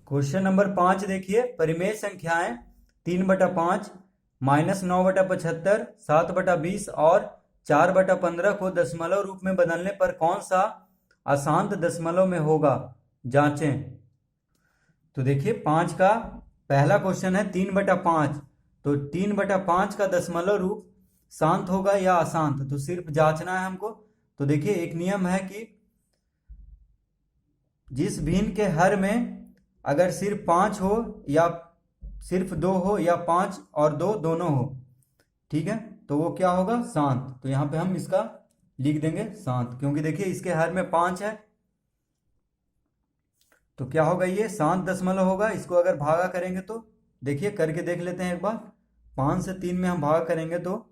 Question number 5 देखिए, परिमेय संख्याएं 3/5, -9/75, 7/20 और 4/15 को दशमलव रूप में बदलने पर कौन सा अशांत दशमलव में होगा, जांचें। तो देखिए 5 का पहला क्वेश्चन है 3/5, तो 3/5 का दशमलव रूप शांत होगा या अशांत, तो सिर्फ जांचना है हमको। तो देखिए एक नियम है कि जिस भिन्न के हर में अगर सिर्फ 5 हो या सिर्फ 2 हो या 5 और 2 दोनों हो, ठीक है, तो वो क्या होगा, शांत। तो यहाँ पे हम इसका लिख देंगे शांत, क्योंकि देखिए इसके हर में 5 है, तो क्या होगा, ये शांत दशमलव होगा। इसको अगर भागा करेंगे तो देखिए करके देख लेते हैं एक बार। 5 से 3 में हम भागा करेंगे तो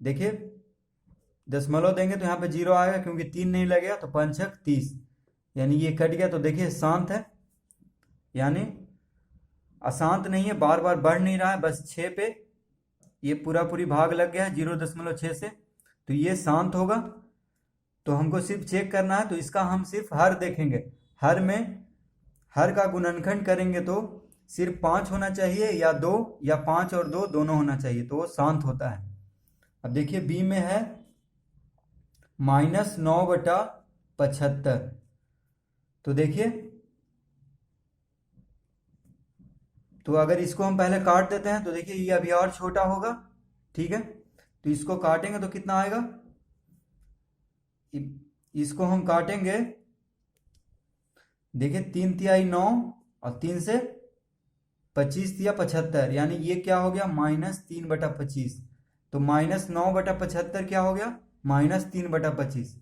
देखिए दशमलव देंगे तो यहाँ पे 0 आएगा, क्योंकि 3 नहीं लगेगा, तो 5 छक 30, यानी ये कट गया। तो देखिए शांत है, यानी अशांत नहीं है, बार बार बढ़ नहीं रहा है, बस 6 पे ये पूरा पूरी भाग लग गया है 0.6 से, तो ये शांत होगा। तो हमको सिर्फ चेक करना है, तो इसका हम सिर्फ हर देखेंगे। हर में हर का गुणनखंड करेंगे तो सिर्फ 5 होना चाहिए या 2, या 5 और 2 दोनों होना चाहिए, तो वो शांत होता है। अब देखिए बी में है -9/75, तो देखिए, तो अगर इसको हम पहले काट देते हैं तो देखिए ये अभी और छोटा होगा, ठीक है। तो इसको काटेंगे तो कितना आएगा, इसको हम काटेंगे, देखिए 3 तिहाई 9 और 3 से 25 तिया 75, यानी ये क्या हो गया, -3/25। तो -9/75 क्या हो गया, -3/25,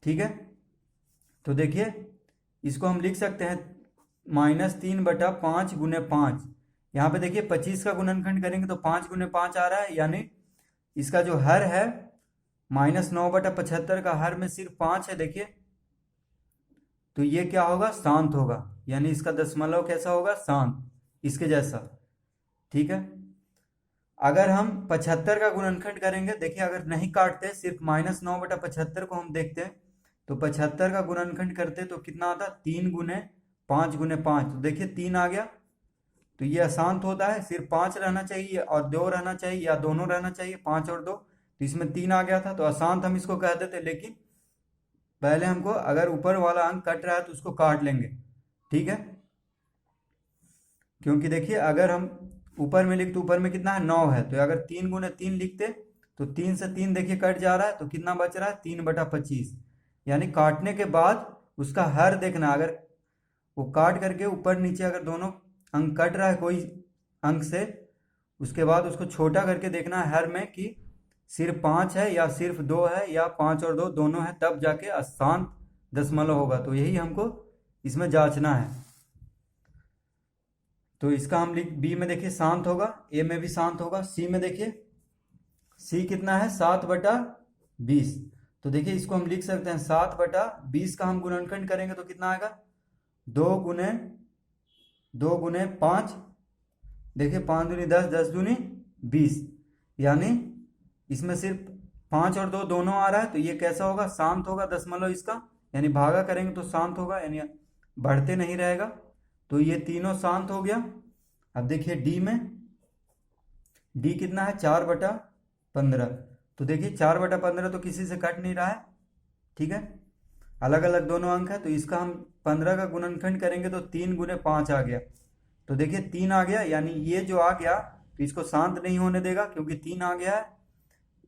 ठीक है। तो देखिए इसको हम लिख सकते हैं -3/5 गुने 5। यहाँ पे देखिए 25 का गुणनखंड करेंगे तो 5 गुने 5 आ रहा है, यानी इसका जो हर है -9/75 का हर में सिर्फ 5 है, देखिए, तो ये क्या होगा, शांत होगा, यानी इसका दशमलव कैसा होगा, शांत, इसके जैसा, ठीक है। अगर हम 75 का गुणनखंड करेंगे, देखिए अगर नहीं काटते, सिर्फ -9/75 को हम देखते हैं, तो 75 का गुणनखंड करते तो कितना आता, 3 गुने 5 गुने 5, तो देखिए 3 आ गया। तो ये अशांत होता है, सिर्फ 5 रहना चाहिए और 2 रहना चाहिए, या दोनों रहना चाहिए, 5 और 2, तो इसमें 3 आ गया था, तो अशांत हम इसको कह देते। लेकिन पहले हमको अगर ऊपर वाला अंक कट रहा है तो उसको काट लेंगे, ठीक है, क्योंकि देखिए अगर हम ऊपर में लिखते, ऊपर में कितना है, 9 है, तो अगर 3 गुने 3 लिखते तो 3 से 3 देखिए कट जा रहा है, तो कितना बच रहा है, 3/25, यानी काटने के बाद उसका हर देखना, अगर वो काट करके ऊपर नीचे अगर दोनों अंक कट रहा है कोई अंक से, उसके बाद उसको छोटा करके देखना है हर में कि सिर्फ 5 है या सिर्फ 2 है या 5 और 2 दोनों है, तब जाके अशांत दशमलव होगा। तो यही हमको इसमें जांचना है। तो इसका हम लिख, बी में देखिए शांत होगा, ए में भी शांत होगा, सी में देखिए, सी कितना है, 7/20, तो देखिए इसको हम लिख सकते हैं 7/20 का हम गुणनखंड करेंगे तो कितना आएगा, 2 गुने 5, देखिए 5 दूनी 10, 10 दूनी 20, यानी इसमें सिर्फ 5 और 2 दोनों आ रहा है, तो ये कैसा होगा, शांत होगा दशमलव इसका, यानी भागा करेंगे तो शांत होगा, यानी बढ़ते नहीं रहेगा। तो ये तीनों शांत हो गया। अब देखिए डी में, डी कितना है, 4/15, तो देखिए 4/15 तो किसी से कट नहीं रहा है, ठीक है, अलग अलग दोनों अंक है, तो इसका हम 15 का गुणनखंड करेंगे तो 3 गुने 5 आ गया, तो देखिए 3 आ गया, यानी ये जो आ गया तो इसको शांत नहीं होने देगा, क्योंकि 3 आ गया है,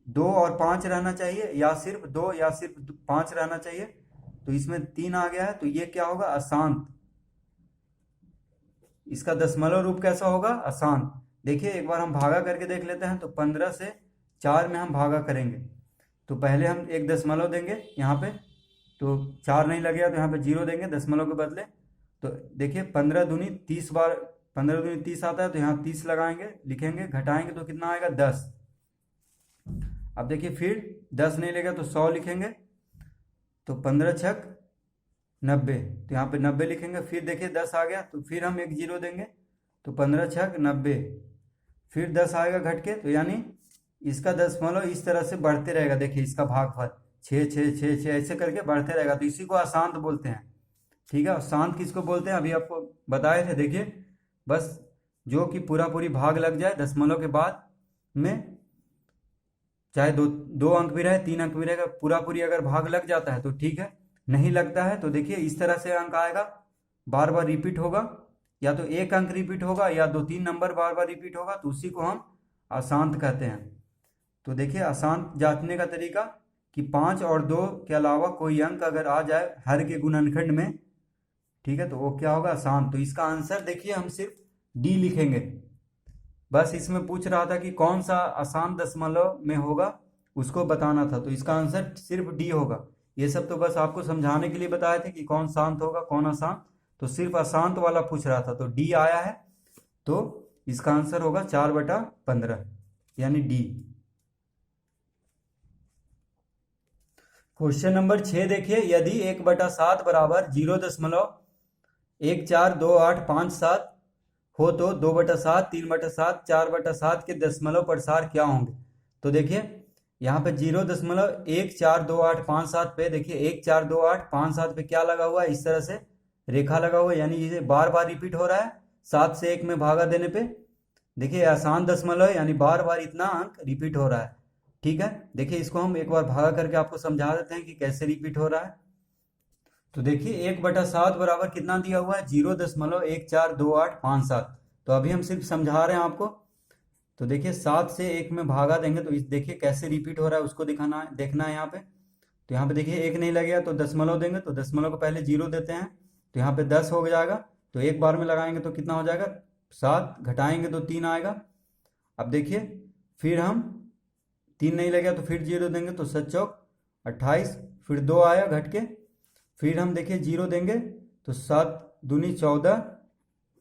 2 और 5 रहना चाहिए, या सिर्फ 2 या सिर्फ 5 रहना चाहिए, तो इसमें 3 आ गया है, तो ये क्या होगा, अशांत। इसका दशमलव रूप कैसा होगा, अशांत। देखिए एक बार हम भागा करके देख लेते हैं, तो 15 से 4 में हम भागा करेंगे, तो पहले हम एक दशमलव देंगे यहाँ पे, तो 4 नहीं लगेगा तो यहाँ पे 0 देंगे दशमलव के बदले। तो देखिए 15 दूनी 30 बार, 15 दूनी 30 आता है, तो यहाँ 30 लगाएंगे, लिखेंगे, घटाएंगे तो कितना आएगा, 10। अब देखिए फिर 10 नहीं लगेगा तो 100 लिखेंगे, तो 15 छक 90, तो यहाँ पे 90 लिखेंगे, फिर देखिए 10 आ गया, तो फिर हम एक 0 देंगे, तो 15 छक 90, फिर 10 आएगा घट के, तो यानी इसका दशमलव इस तरह से बढ़ते रहेगा। देखिए इसका भागफल 6 6 6 6 ऐसे करके बढ़ते रहेगा, तो इसी को अशांत बोलते हैं, ठीक है। और शांत किसको बोलते हैं अभी आपको बताए थे, देखिए बस जो कि पूरा पूरी भाग लग जाए दशमलव के बाद में, चाहे दो दो अंक भी रहे 3 अंक भी रहेगा, पूरा पूरी अगर भाग लग जाता है तो ठीक है, नहीं लगता है तो देखिए इस तरह से अंक आएगा, बार बार रिपीट होगा, या तो 1 अंक रिपीट होगा या 2-3 नंबर बार बार रिपीट होगा, तो उसी को हम अशांत कहते हैं। तो देखिए अशांत जांचने का तरीका कि 5 और 2 के अलावा कोई अंक अगर आ जाए हर के गुणनखंड में, ठीक है, तो वो क्या होगा, अशांत। तो इसका आंसर देखिए हम सिर्फ डी लिखेंगे। बस इसमें पूछ रहा था कि कौन सा अशांत दशमलव में होगा, उसको बताना था, तो इसका आंसर सिर्फ डी होगा। ये सब तो बस आपको समझाने के लिए बताए थे कि कौन शांत होगा कौन अशांत, तो सिर्फ अशांत वाला पूछ रहा था, तो डी आया है। तो इसका आंसर होगा 4/15 यानी डी। क्वेश्चन नंबर 6 देखिए, यदि 1/7 बराबर 0.142857 हो तो 2/7, 3/7, 4/7 के दशमलव प्रसार क्या होंगे। तो देखिए यहाँ पे 0.142857 पे देखिए 142857 पे क्या लगा हुआ है, इस तरह से रेखा लगा हुआ है, यानी ये बार बार रिपीट हो रहा है 7 से 1 में भागा देने पे। देखिए आसान दशमलव है, यानी बार बार इतना अंक रिपीट हो रहा है। ठीक है, देखिए इसको हम एक बार भागा करके आपको समझा देते हैं कि कैसे रिपीट हो रहा है। तो देखिए 1/7 बराबर कितना दिया हुआ है, 0.142857। तो अभी हम सिर्फ समझा रहे हैं आपको। तो देखिए 7 से 1 में भागा देंगे तो इस देखिए कैसे रिपीट हो रहा है उसको दिखाना है, देखना है यहाँ पे। तो यहाँ पे देखिए 1 नहीं लगेगा तो दशमलव देंगे, तो दशमलव को पहले 0 देते हैं, तो यहाँ पे 10 हो जाएगा। तो एक बार में लगाएंगे तो कितना हो जाएगा, 7, घटाएंगे तो 3 आएगा। अब देखिए फिर हम 3 नहीं लगेगा तो फिर 0 देंगे, तो 7 चौक 28, फिर 2 आया घट के, फिर हम देखिए 0 देंगे तो 7 दूनी 14,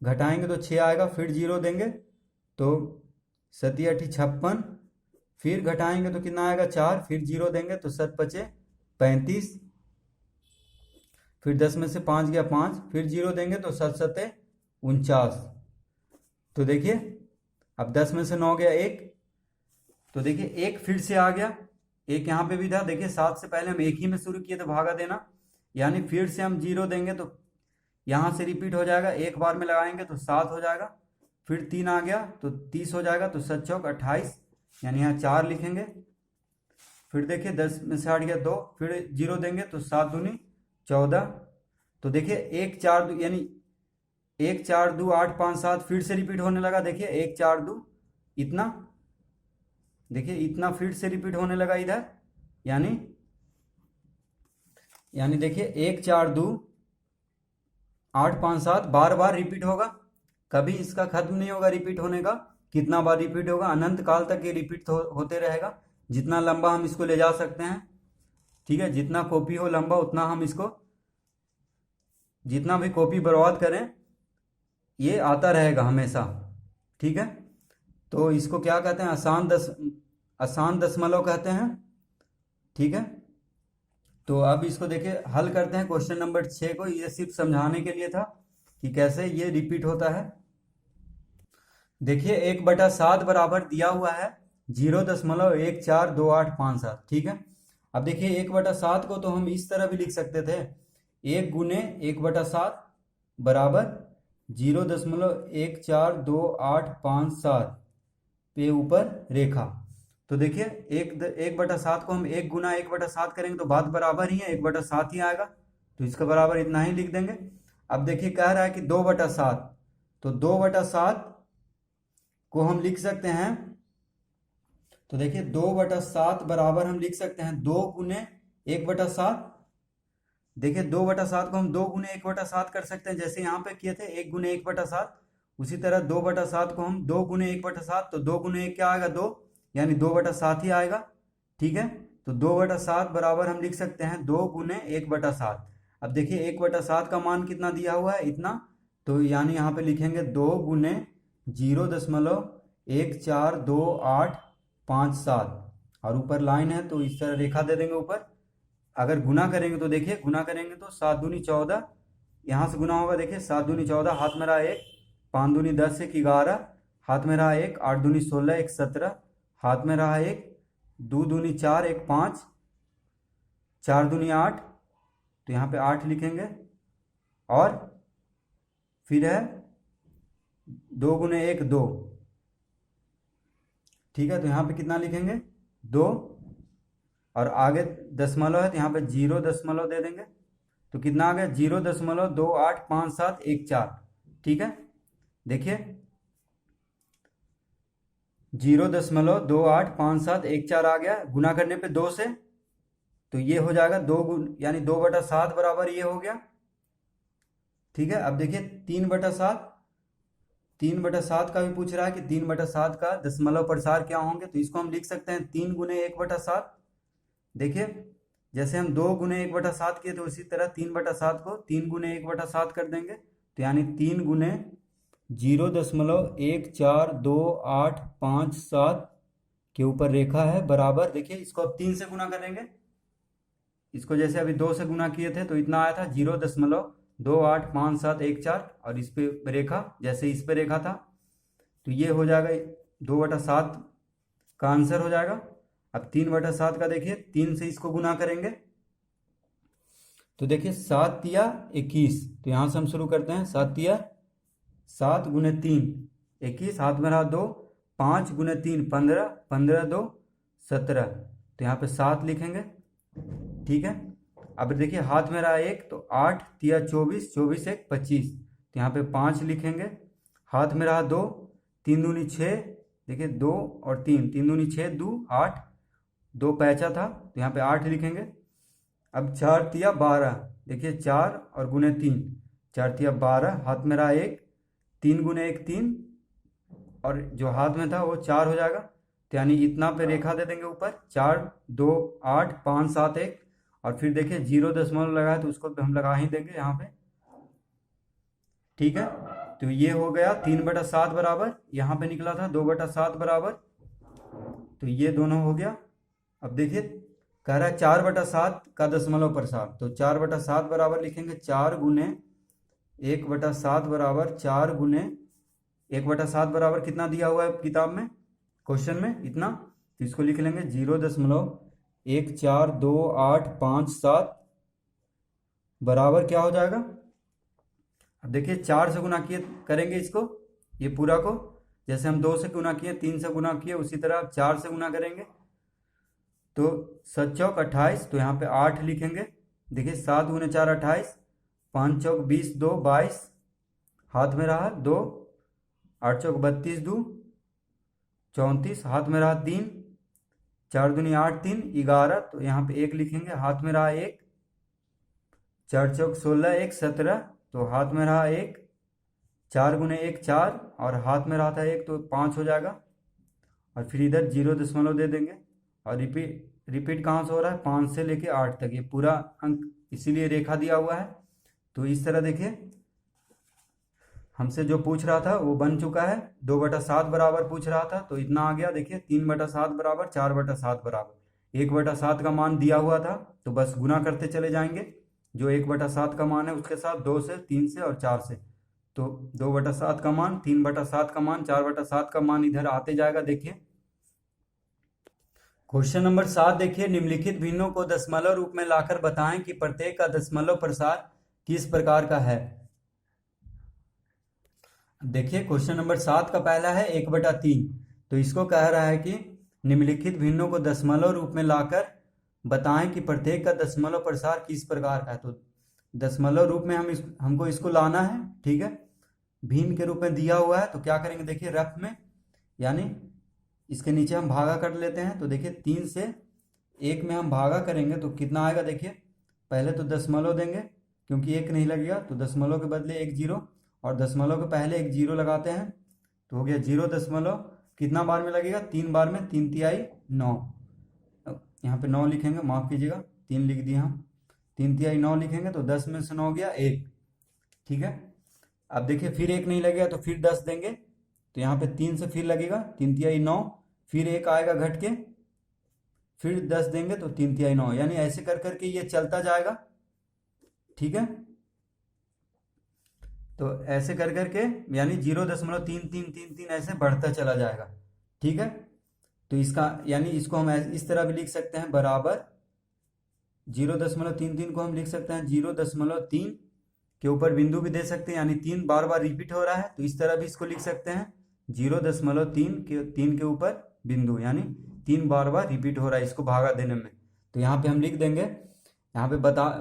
घटाएंगे तो 6 आएगा, फिर 0 देंगे तो 7 8 56, फिर घटाएंगे तो कितना आएगा 4, फिर 0 देंगे तो 7 5 35, फिर 10 में से 5 गया 5, फिर 0 देंगे तो 7 7 49। तो देखिए अब 10 में से 9 गया 1, तो देखिए 1 फिर से आ गया, 1 यहाँ पे भी था। देखिए 7 से पहले हम 1 ही में शुरू किए तो भागा देना, यानी फिर से हम 0 देंगे तो यहाँ से रिपीट हो जाएगा, एक बार में लगाएंगे तो 7 हो जाएगा, फिर 3 आ गया तो 30 हो जाएगा, तो 7 चौक 28, यानी यहाँ 4 लिखेंगे। फिर देखिए 10 में से हट गया 2, फिर 0 देंगे तो 7 दूनी 14। तो देखिए 1 4 2 यानी 1 4 2 8 5 7 फिर से रिपीट होने लगा। देखिए 1 4 2 इतना, देखिए इतना फिर से रिपीट होने लगा इधर, यानी देखिए 1 4 2 8 5 7 बार बार रिपीट होगा, कभी इसका खत्म नहीं होगा रिपीट होने का। कितना बार रिपीट होगा, अनंत काल तक ये रिपीट होते रहेगा, जितना लंबा हम इसको ले जा सकते हैं। ठीक है, जितना कॉपी हो लंबा उतना हम इसको, जितना भी कॉपी बर्बाद करें ये आता रहेगा हमेशा। ठीक है, तो इसको क्या कहते हैं, आसान दशमलव कहते हैं। ठीक है, तो अब इसको देखिए हल करते हैं क्वेश्चन नंबर 6 को। ये सिर्फ समझाने के लिए था कि कैसे ये रिपीट होता है। देखिए 1/7 बराबर दिया हुआ है 0.142857। ठीक है, अब देखिए 1/7 को तो हम इस तरह भी लिख सकते थे, 1 गुने 1/7 बराबर 0.142857 पे ऊपर रेखा। तो देखिए 1/7 को हम 1 गुना 1/7 करेंगे तो बात बराबर ही है, 1/7 ही आएगा, तो इसका बराबर इतना ही लिख देंगे। अब देखिए कह रहा है कि 2/7, तो 2/7 को हम लिख सकते हैं, तो देखिए 2/7 बराबर हम लिख सकते हैं 2 गुने 1/7। देखिए 2/7 को हम 2 गुने 1/7 कर सकते हैं, जैसे यहाँ पे किए थे 1 गुने 1/7, उसी तरह 2/7 को हम 2 गुने 1/7, तो 2 गुने 1 क्या आएगा 2, यानी 2/7 ही आएगा। ठीक है, तो 2/7 बराबर हम लिख सकते हैं 2 गुने 1/7। अब देखिए 1/7 का मान कितना दिया हुआ है, इतना, तो यानी यहाँ पे लिखेंगे 2 गुने 0.142857, और ऊपर लाइन है तो इस तरह रेखा दे देंगे ऊपर। अगर गुना करेंगे तो देखिए गुना करेंगे तो 7 दूनी 14, यहाँ से गुना होगा, देखिए 7 दूनी 14, हाथ में रहा 1, 5 दूनी 10 1 11, हाथ में रहा 1, 8 दूनी 16 1 17, हाथ में रहा 1, 2 दूनी 4 1 5, 4 दूनी 8, तो यहाँ पे 8 लिखेंगे, और फिर है 2 गुने 1 2, ठीक है। तो यहाँ पे कितना लिखेंगे 2, और आगे दशमलव है तो यहाँ पे 0 दे देंगे, तो कितना आ गया 0.285714, ठीक है। देखिए 0.285714 आ गया, गुना करने पे 2 से, तो ये हो जाएगा 2 गुण यानी 2/7 बराबर ये हो गया, ठीक है। अब देखिए 3/7, 3/7 का भी पूछ रहा है कि 3/7 का दशमलव प्रसार क्या होंगे, तो इसको हम लिख सकते हैं 3 गुने 1/7। देखिए जैसे हम 2 गुने 1/7 किए तो उसी तरह 3/7 को 3 गुने 1/7 कर देंगे, तो यानी 3 गुने 0.14287 के ऊपर रेखा है बराबर। देखिए इसको अब 3 से गुना करेंगे, इसको जैसे अभी 2 से गुना किए थे तो इतना आया था 0.285714, और इस पे रेखा जैसे इस पे रेखा था, तो ये हो जाएगा 2/7 का आंसर हो जाएगा। अब 3/7 का देखिए 3 से इसको गुना करेंगे, तो देखिए 7 तिया 21, तो यहाँ से हम शुरू करते हैं। 7 तिया 7 गुने 3 21, हाथ में रहा 2, 5 गुने 3 15, 15 2 17, तो यहाँ पे 7 लिखेंगे, ठीक है। अब देखिए हाथ में रहा 1, तो 8 तिया 24, 24 1 25, तो यहाँ पे 5 लिखेंगे। हाथ में रहा 2, 3 दूनी 6, देखिए 2 और 3, 3 दूनी 6 2 8, 2 पैंचा था तो यहाँ पे 8 लिखेंगे। अब 4 तिया 12, देखिए 4 और गुने 3, 4 तिया 12, हाथ में रहा 1, 3 गुने 1 3, और जो हाथ में था वो 4 हो जाएगा, तो यानी इतना पे रेखा दे देंगे ऊपर, 4 2 8 5 7 1, और फिर देखिए 0 दशमलव लगा है तो उसको हम लगा ही देंगे यहाँ पे, ठीक है। तो ये हो गया 3/7 बराबर, यहाँ पे निकला था 2/7 बराबर, तो ये दोनों हो गया। अब देखिए कह रहा है 4/7 का दशमलव प्रसार, तो 4/7 बराबर लिखेंगे 4 गुने 1/7 बराबर 4 गुने 1/7 बराबर कितना दिया हुआ है किताब में, क्वेश्चन में इतना, तो इसको लिख लेंगे 0.142857 बराबर क्या हो जाएगा। अब देखिए 4 से गुना किए करेंगे इसको, ये पूरा को, जैसे हम 2 से गुना किए 3 से गुना किए उसी तरह 4 से गुना करेंगे, तो 7 चौक 28, तो यहाँ पे 8 लिखेंगे। देखिए 7 गुने 4 28, 5 चौक 20 2 22, हाथ में रहा 2, 8 चौक 32 2 34, हाथ में रहा 3, 4 दूनी 8 3 11, तो यहाँ पे 1 लिखेंगे। हाथ में रहा 1, 4 चौक 16 1 17, तो हाथ में रहा 1, 4 गुने 1 4, और हाथ में रहा था 1, तो 5 हो जाएगा, और फिर इधर 0 दशमलव दे देंगे, और रिपीट कहाँ से हो रहा है 5 से लेके 8 तक, ये पूरा अंक इसीलिए रेखा दिया हुआ है। तो इस तरह देखिए हमसे जो पूछ रहा था वो बन चुका है, 2/7 बराबर पूछ रहा था तो इतना आ गया। देखिए 3/7 बराबर 4/7 बराबर 1/7 का मान दिया हुआ था, तो बस गुना करते चले जाएंगे जो 1/7 का मान है उसके साथ, 2 से 3 से और 4 से, तो 2/7 का मान 3/7 का मान 4/7 का मान इधर आते जाएगा। देखिए क्वेश्चन नंबर 7 देखिए, निम्नलिखित भिन्नों को दशमलव रूप में लाकर बताएं कि प्रत्येक का दशमलव प्रसार किस प्रकार का है। देखिए क्वेश्चन नंबर 7 का पहला है 1/3, तो इसको कह रहा है कि निम्नलिखित भिन्नों को दशमलव रूप में लाकर बताएं कि प्रत्येक का दशमलव प्रसार किस प्रकार का है। तो दशमलव रूप में हमको इसको लाना है, ठीक है। भिन्न के रूप में दिया हुआ है तो क्या करेंगे, देखिए रफ में, यानी इसके नीचे हम भागा कर लेते हैं। तो देखिए 3 से 1 में हम भागा करेंगे तो कितना आएगा, देखिए पहले तो दशमलव देंगे क्योंकि 1 नहीं लगेगा, तो दशमलव के बदले 1 0, और दशमलव के पहले 1 0 लगाते हैं, तो हो गया 0 दशमलव कितना बार में लगेगा, 3 बार में, 3 तिहाई 9, यहाँ पे 9 लिखेंगे, माफ कीजिएगा 3 लिख दिए हम, 3 तिहाई 9 लिखेंगे, तो 10 में से 9 गया 1, ठीक है। अब देखिए फिर 1 नहीं लगेगा तो फिर 10 देंगे, तो यहाँ पे 3 से फिर लगेगा 3 तिहाई 9, फिर 1 आएगा घट के, फिर 10 देंगे तो 3 तिहाई 9, यानी ऐसे कर करके ये चलता जाएगा, ठीक है। तो ऐसे कर करके यानी 0.3333 ऐसे बढ़ता चला जाएगा, ठीक है। तो इसका यानी इसको हम इस तरह भी लिख सकते हैं, बराबर 0.33 को हम लिख सकते हैं 0.3 के ऊपर बिंदु भी दे सकते हैं, यानी 3 बार बार रिपीट हो रहा है, तो इस तरह भी इसको लिख सकते हैं 0.3 के ऊपर बिंदु, यानी 3 बार बार रिपीट हो रहा है इसको भागा देने में। तो यहाँ पे हम लिख देंगे, यहाँ पे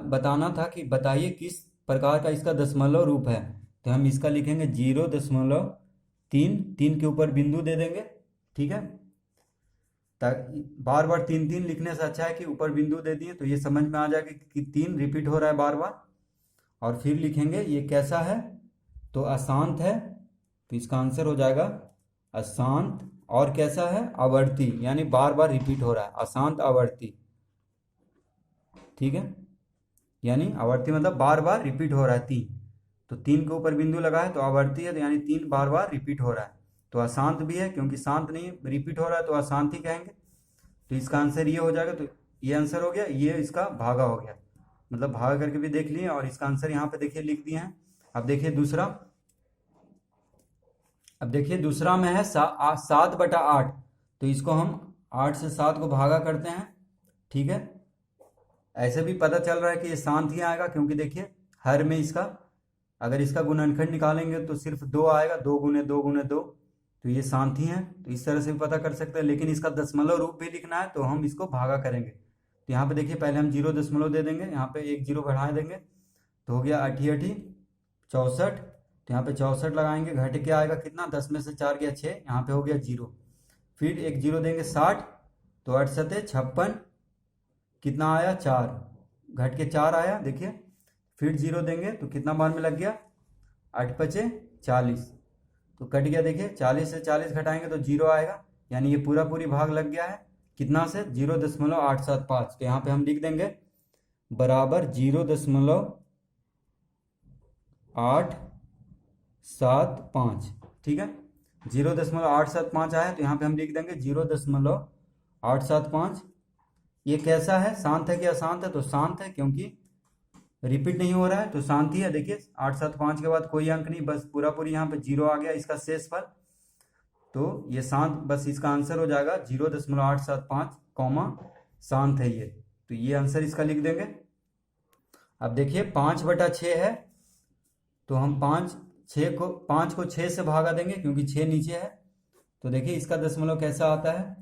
बताना था कि बताइए किस प्रकार का इसका दशमलव रूप है, तो हम इसका लिखेंगे 0.3, 3 के ऊपर बिंदु दे देंगे, ठीक है। बार बार 3 लिखने से अच्छा है कि ऊपर बिंदु दे दिए, तो ये समझ में आ जाएगा कि 3 रिपीट हो रहा है बार बार। और फिर लिखेंगे ये कैसा है, तो अशांत है, तो इसका आंसर हो जाएगा अशांत। और कैसा है, आवर्ती, यानी बार बार रिपीट हो रहा है, अशांत आवर्ती, ठीक है। यानी आवर्ती मतलब बार बार रिपीट हो रहा है 3, तो 3 के ऊपर बिंदु लगा है तो आवर्ती है, तो यानी 3 बार बार रिपीट हो रहा है। तो अशांत भी है, क्योंकि शांत नहीं रिपीट हो रहा है तो अशांत ही कहेंगे। तो इसका आंसर ये हो जाएगा, तो ये आंसर हो गया, ये इसका भागा हो गया, मतलब भागा करके भी देख लिए और इसका आंसर यहाँ पे देखिए लिख दिए हैं। अब देखिए दूसरा, अब देखिए दूसरा में है 7/8, तो इसको हम 8 से 7 को भागा करते हैं, ठीक है। ऐसे भी पता चल रहा है कि ये शांत ही आएगा, क्योंकि देखिए हर में इसका अगर इसका गुणनखंड निकालेंगे तो सिर्फ 2 आएगा, 2 गुने 2 गुने 2, तो ये शांत ही है, तो इस तरह से भी पता कर सकते हैं। लेकिन इसका दशमलव रूप भी लिखना है तो हम इसको भागा करेंगे। तो यहाँ पे देखिए पहले हम 0 दे देंगे, यहाँ पे 1 0 बढ़ा देंगे, तो हो गया 8 8 64, तो यहाँ पे 64 लगाएंगे, घट के आएगा कितना, 10 में से 4 गया 6, यहाँ पे हो गया 0, फिर 1 0 देंगे 60, तो 8 7 56, कितना आया 4, घट के 4 आया देखिए, फिर 0 देंगे तो कितना बार में लग गया, 8 5 40, तो कट गया देखिए, 40 से 40 घटाएंगे तो 0 आएगा, यानी ये पूरा पूरी भाग लग गया है कितना से, 0.875। तो यहाँ पे हम लिख देंगे बराबर 0.875, ठीक है। 0.875 आया, तो यहाँ पे हम लिख देंगे 0.875। ये कैसा है, शांत है कि अशांत है, तो शांत है, क्योंकि रिपीट नहीं हो रहा है तो शांत ही है। देखिए 875 के बाद कोई अंक नहीं, बस पूरा पूरी यहाँ पे 0 आ गया इसका शेषफल, तो ये शांत, बस इसका आंसर हो जाएगा 0.875 कॉमा शांत है ये, तो ये आंसर इसका लिख देंगे। अब देखिए 5/6 है, तो हम 5 को 6 से भागा देंगे, क्योंकि 6 नीचे है, तो देखिए इसका दशमलव कैसा आता है,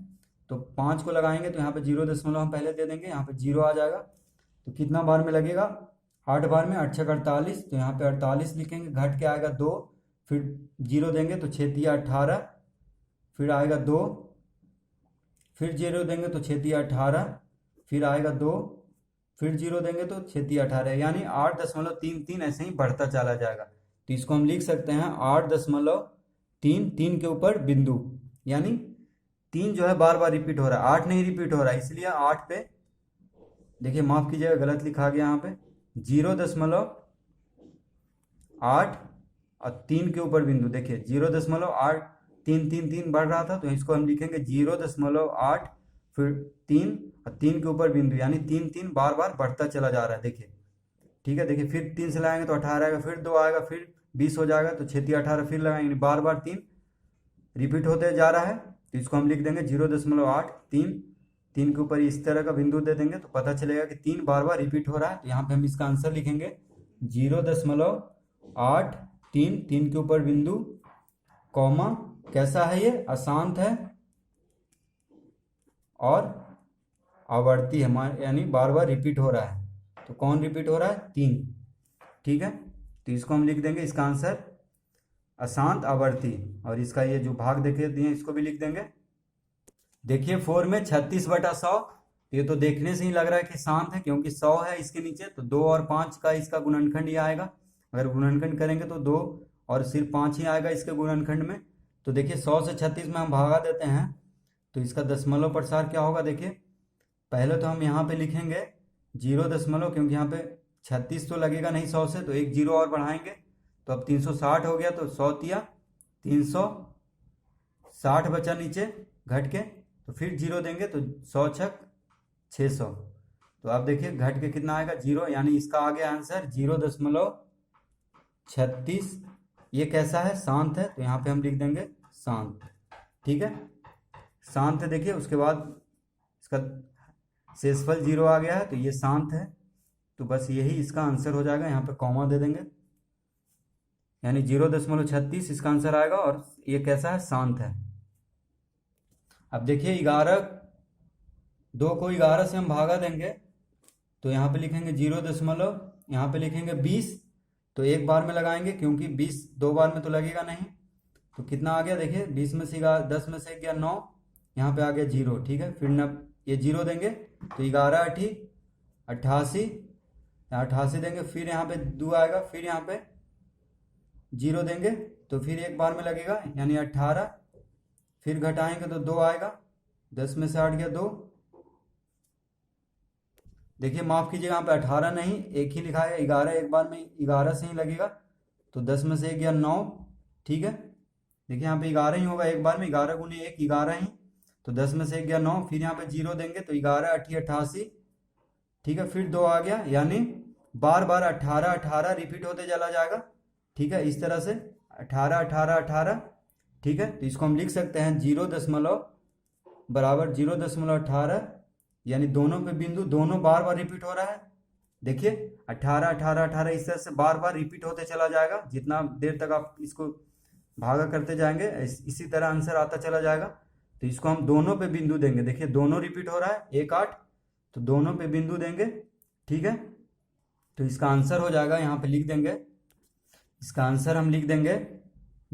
तो 5 को लगाएंगे तो यहाँ पे 0 हम पहले दे देंगे, यहाँ पे 0 आ जाएगा, तो कितना बार में लगेगा, 8 बार में, 8 6 48, तो यहाँ पे 48 लिखेंगे, घट के आएगा 2, फिर 0 देंगे तो 6 3 18, फिर आएगा 2, फिर 0 देंगे तो 6 3 18, फिर आएगा 2, फिर 0 देंगे तो 6 3 18, यानी 8.33 ऐसे ही बढ़ता चला जाएगा। तो इसको हम लिख सकते हैं 8.33 के ऊपर बिंदु, यानी 3 जो है बार बार रिपीट हो रहा है, 8 नहीं रिपीट हो रहा है, इसलिए 8 पे देखिए, माफ कीजिएगा गलत लिखा गया यहाँ पे, 0.8 और 3 के ऊपर बिंदु, देखिए 0.833 बढ़ रहा था, तो इसको हम लिखेंगे 0.8 फिर 3 और 3 के ऊपर बिंदु, यानी 3 बार बार बढ़ता चला जा रहा है, देखिए, ठीक है। देखिए फिर 3 से लगाएंगे तो 18 आएगा, फिर 2 आएगा, फिर 20 हो जाएगा, तो 6 3 18 फिर लगाएंगे, बार बार 3 रिपीट होते जा रहा है, तो इसको हम लिख देंगे 0.8 3 के ऊपर इस तरह का बिंदु दे देंगे, तो पता चलेगा कि 3 बार बार रिपीट हो रहा है, तो यहाँ पे हम इसका आंसर लिखेंगे 0.83 3 के ऊपर बिंदु, कॉमा कैसा है ये, अशांत है और आवर्ती है, यानी बार बार रिपीट हो रहा है। तो कौन रिपीट हो रहा है, 3, ठीक है। तो इसको हम लिख देंगे, इसका आंसर अशांत आवर्ती, और इसका ये जो भाग देखे दिए इसको भी लिख देंगे। देखिए 4 में 36/100, ये तो देखने से ही लग रहा है कि शांत है, क्योंकि 100 है इसके नीचे, तो 2 और 5 का इसका गुणनखंड ही आएगा, अगर गुणनखंड करेंगे तो 2 और सिर्फ 5 ही आएगा इसके गुणनखंड में। तो देखिए 100 से 36 में हम भागा देते हैं, तो इसका दशमलव प्रसार क्या होगा, देखिए पहले तो हम यहाँ पे लिखेंगे 0 क्योंकि यहाँ पे 36 तो लगेगा नहीं 100 से, तो 1 0 और बढ़ाएंगे, तो अब 360 हो गया, तो 100 तिया 360 बचा नीचे घट के, तो फिर 0 देंगे तो 100 छक 600, तो आप देखिए घट के कितना आएगा 0, यानी इसका आ गया आंसर 0.36। ये कैसा है, शांत है, तो यहाँ पे हम लिख देंगे शांत, ठीक है, शांत है। देखिए उसके बाद इसका शेषफल 0 आ गया है, तो ये शांत है, तो बस यही इसका आंसर हो जाएगा, यहाँ पे कॉमा दे देंगे। यानी 0.36 इसका आंसर आएगा, और ये कैसा है, शांत है। अब देखिए 11, 2 को 11 से हम भागा देंगे तो यहाँ पे लिखेंगे 0 दशमलव, यहाँ पे लिखेंगे 20, तो एक बार में लगाएंगे क्योंकि 20 दो बार में तो लगेगा नहीं। तो कितना आ गया देखिए, 20 में से 10 में से गया 9, यहाँ पे आ गया 0, ठीक है। फिर न ये 0 देंगे तो 11 8 88, 88 देंगे, फिर यहाँ पे 2 आएगा, फिर यहाँ पे 0 देंगे तो फिर एक बार में लगेगा यानी 18, फिर घटाएंगे तो 2 आएगा, 10 में से 8 गया 2। देखिए माफ कीजिएगा, यहाँ पे 18 नहीं, एक ही लिखा है 11, एक बार में 11 से ही लगेगा, तो 10 में से 1 गया 9, ठीक है। देखिए यहाँ पे 11 ही होगा एक बार में, 11 गुने 1 11 ही, तो 10 में से 1 गया 9, फिर यहाँ पे 0 देंगे तो 11 8 88, ठीक है, फिर 2 आ गया, यानी बार बार 18 18 रिपीट होते चला जाएगा, ठीक है, इस तरह से 18 18 18, ठीक है। तो इसको हम लिख सकते हैं 0 बराबर 0.18, यानी दोनों पे बिंदु दोनों बार बार रिपीट हो रहा है। देखिए 18 18 18 इस तरह से बार बार रिपीट होते चला जाएगा, जितना देर तक आप इसको भागा करते जाएंगे इसी तरह आंसर आता चला जाएगा। तो इसको हम दोनों पे बिंदु देंगे, देखिए दोनों रिपीट हो रहा है 1 8, तो दोनों पे बिंदु देंगे, ठीक है। तो इसका आंसर हो जाएगा, यहाँ पे लिख देंगे, इसका आंसर हम लिख देंगे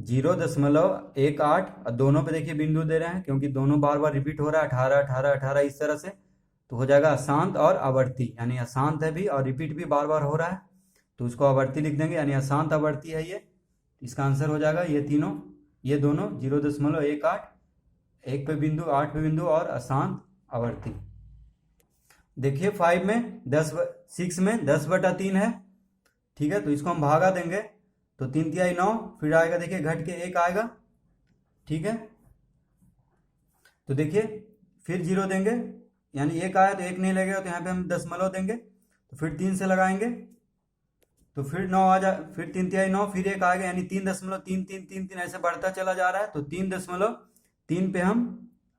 0.18, और दोनों पे देखिए बिंदु दे रहे हैं क्योंकि दोनों बार बार रिपीट हो रहा है 18 18 18 इस तरह से, तो हो जाएगा अशांत और आवर्ती, यानी अशांत है भी और रिपीट भी बार बार हो रहा है, तो उसको आवर्ती लिख देंगे, यानी अशांत आवर्ती है ये। इसका आंसर हो जाएगा ये तीनों, ये दोनों 0.18, 1 पे बिंदु 8 पे बिंदु और अशांत आवर्ती। देखिए 5 में 6 में 10/3 है, ठीक है, तो इसको हम भागा देंगे तो 3 तिहाई 9, फिर आएगा देखिए घट के 1 आएगा, ठीक है। तो देखिए फिर 0 देंगे, यानी 1 आया तो 1 नहीं लगेगा, तो यहाँ पे हम दशमलव देंगे, तो फिर 3 से लगाएंगे तो फिर 9 आ जा, फिर 3 तिहाई 9, फिर 1 आएगा, यानी 3.33333 ऐसे बढ़ता चला जा रहा है। तो 3.3 पे हम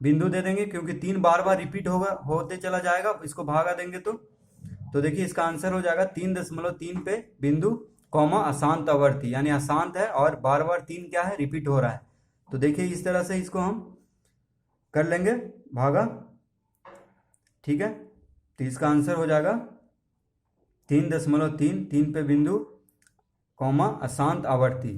बिंदु दे देंगे क्योंकि 3 बार बार रिपीट होगा, होते चला जाएगा, इसको भागा देंगे तो देखिए इसका आंसर हो जाएगा 3.3 पे बिंदु कॉमा अशांत आवर्ती, यानी अशांत है और बार बार 3 क्या है, रिपीट हो रहा है। तो देखिए इस तरह से इसको हम कर लेंगे भागा, ठीक है। तो इसका आंसर हो जाएगा 3.3 3 पे बिंदु कॉमा अशांत आवर्ती।